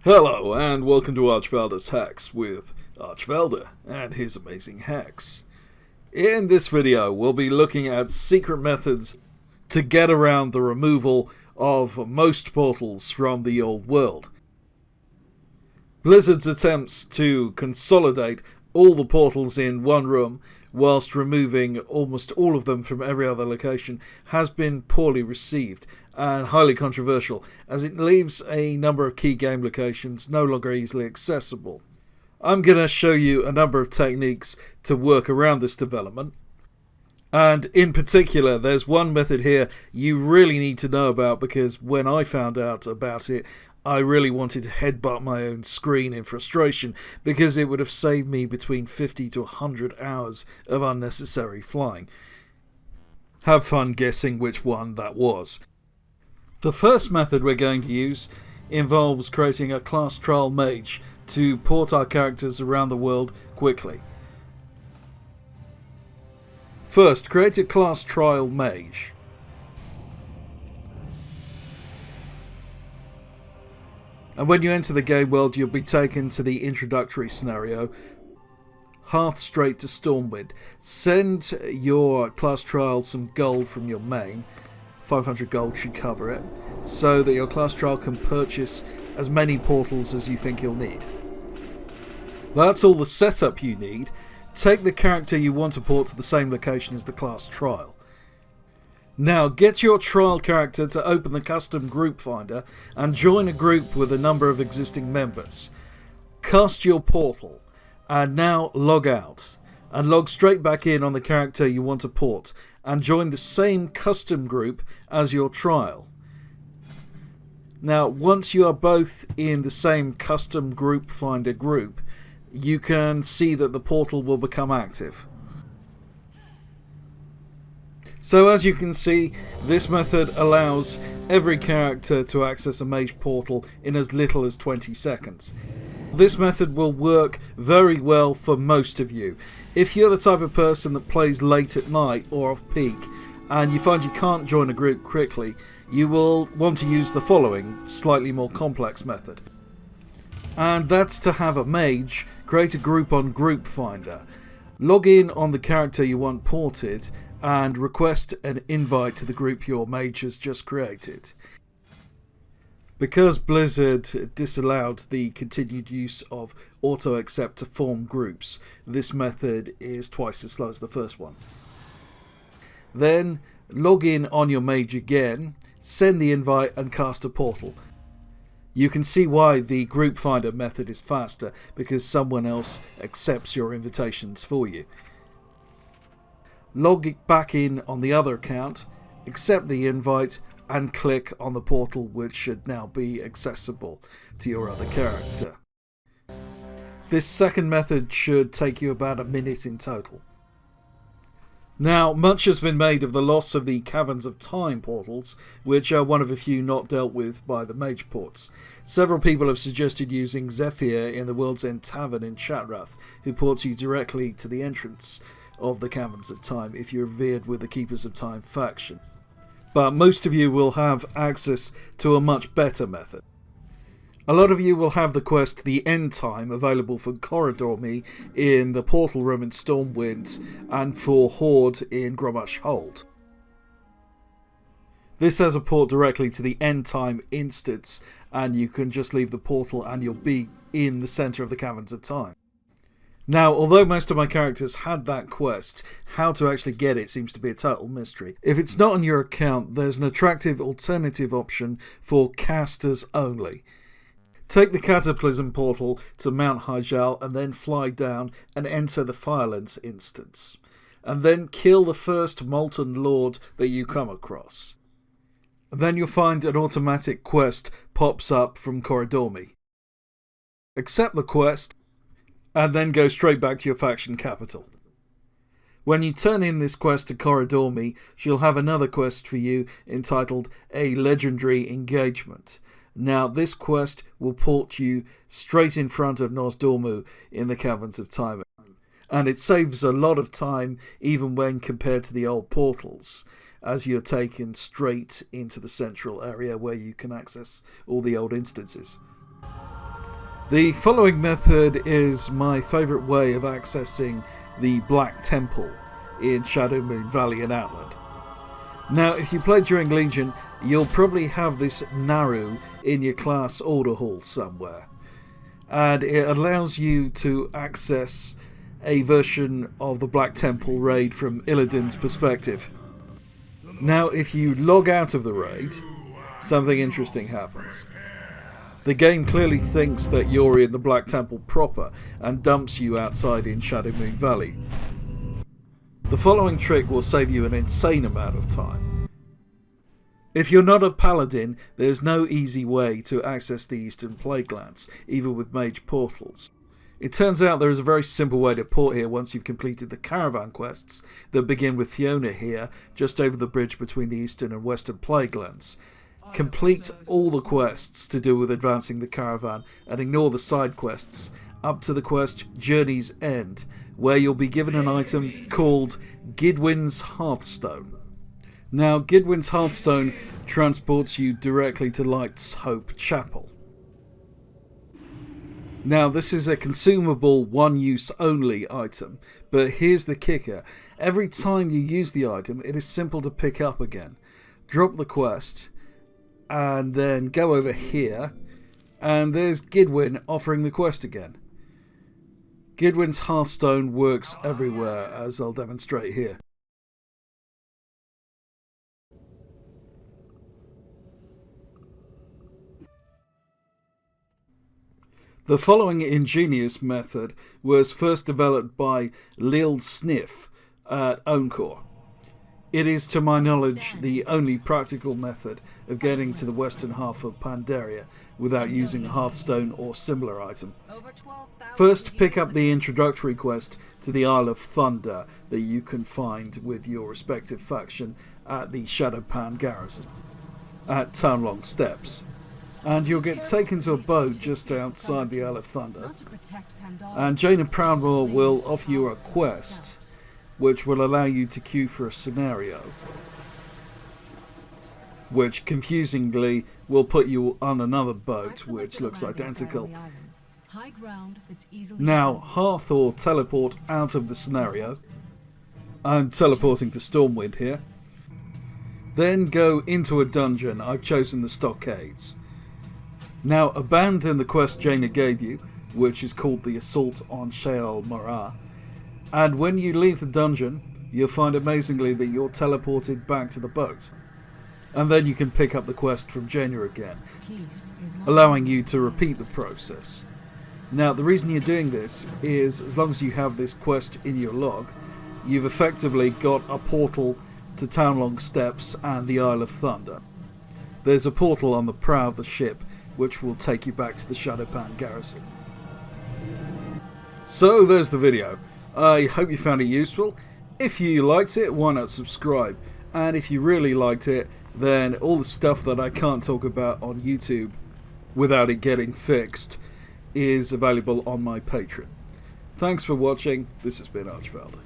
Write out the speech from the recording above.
Hello and welcome to Archvelder's Hacks with Archvelder and his amazing hacks. In this video we'll be looking at secret methods to get around the removal of most portals from the old world. Blizzard's attempts to consolidate all the portals in one room whilst removing almost all of them from every other location has been poorly received and highly controversial, as it leaves a number of key game locations no longer easily accessible. I'm going to show you a number of techniques to work around this development, and in particular there's one method here you really need to know about, because when I found out about it I really wanted to headbutt my own screen in frustration, because it would have saved me between 50 to 100 hours of unnecessary flying. Have fun guessing which one that was. The first method we're going to use involves creating a class trial mage to port our characters around the world quickly. First, create a class trial mage. And when you enter the game world, you'll be taken to the introductory scenario, Hearth straight to Stormwind. Send your class trial some gold from your main. 500 gold should cover it, so that your class trial can purchase as many portals as you think you'll need. That's all the setup you need. Take the character you want to port to the same location as the class trial. Now get your trial character to open the custom group finder and join a group with a number of existing members. Cast your portal and now log out and log straight back in on the character you want to port and join the same custom group as your trial. Now once you are both in the same custom group finder group, you can see that the portal will become active. So as you can see, this method allows every character to access a mage portal in as little as 20 seconds. This method will work very well for most of you. If you're the type of person that plays late at night or off peak and you find you can't join a group quickly, you will want to use the following slightly more complex method. And that's to have a mage create a group on Group Finder. Log in on the character you want ported and request an invite to the group your mage has just created. Because Blizzard disallowed the continued use of auto-accept to form groups, this method is twice as slow as the first one. Then log in on your mage again, send the invite and cast a portal. You can see why the group finder method is faster, because someone else accepts your invitations for you. Log back in on the other account, accept the invite and click on the portal, which should now be accessible to your other character. This second method should take you about a minute in total. Now, much has been made of the loss of the Caverns of Time portals, which are one of a few not dealt with by the mage ports. Several people have suggested using Zephyr in the World's End Tavern in Chatrath, who ports you directly to the entrance of the Caverns of Time if you're revered with the Keepers of Time faction. But most of you will have access to a much better method. A lot of you will have the quest The End Time available for Corridor Me in the Portal Room in Stormwind and for Horde in Grommash Hold. This has a port directly to the End Time instance, and you can just leave the portal and you'll be in the centre of the Caverns of Time. Now, although most of my characters had that quest, how to actually get it seems to be a total mystery. If it's not on your account, there's an attractive alternative option for casters only. Take the Cataclysm portal to Mount Hyjal and then fly down and enter the Firelands instance. And then kill the first Molten Lord that you come across. And then you'll find an automatic quest pops up from Corridor Me. Accept the quest and then go straight back to your faction capital. When you turn in this quest to Corridor Me, she'll have another quest for you entitled A Legendary Engagement. Now this quest will port you straight in front of Nosdormu in the Caverns of Time, and it saves a lot of time even when compared to the old portals, as you're taken straight into the central area where you can access all the old instances. The following method is my favourite way of accessing the Black Temple in Shadowmoon Valley in Outland. Now, if you play during Legion, you'll probably have this Naru in your class order hall somewhere. And it allows you to access a version of the Black Temple raid from Illidan's perspective. Now, if you log out of the raid, something interesting happens. The game clearly thinks that you're in the Black Temple proper and dumps you outside in Shadowmoon Valley. The following trick will save you an insane amount of time. If you're not a paladin, there's no easy way to access the Eastern Plaguelands, even with mage portals. It turns out there is a very simple way to port here once you've completed the caravan quests that begin with Fiona here, just over the bridge between the Eastern and Western Plaguelands. Complete all the quests to do with advancing the caravan and ignore the side quests up to the quest Journey's End, where you'll be given an item called Gidwin's Hearthstone. Now, Gidwin's Hearthstone transports you directly to Light's Hope Chapel. Now, this is a consumable, one-use only item, but here's the kicker. Every time you use the item, it is simple to pick up again. Drop the quest, and then go over here, and there's Gidwin offering the quest again. Gidwin's Hearthstone works everywhere, as I'll demonstrate here. The following ingenious method was first developed by Lil Sniff at Owncore. It is, to my knowledge, the only practical method of getting to the western half of Pandaria without using a Hearthstone or similar item. First, pick up the introductory quest to the Isle of Thunder that you can find with your respective faction at the Shadowpan garrison at Townlong Steps. And you'll get taken to a boat just outside the Isle of Thunder. And Jane and Proudmoore will offer you a quest which will allow you to queue for a scenario, which confusingly will put you on another boat which looks identical. Now, Hearth or teleport out of the scenario. I'm teleporting to Stormwind here. Then go into a dungeon. I've chosen the Stockades. Now, abandon the quest Jaina gave you, which is called the Assault on Sheol Morah. And when you leave the dungeon, you'll find amazingly that you're teleported back to the boat. And then you can pick up the quest from Jaina again, allowing you to repeat the process. Now, the reason you're doing this is, as long as you have this quest in your log, you've effectively got a portal to Townlong Steps and the Isle of Thunder. There's a portal on the prow of the ship, which will take you back to the Shadowpan garrison. So, there's the video. I hope you found it useful. If you liked it, why not subscribe? And if you really liked it, then all the stuff that I can't talk about on YouTube without it getting fixed is available on my Patreon. Thanks for watching. This has been Archfelder.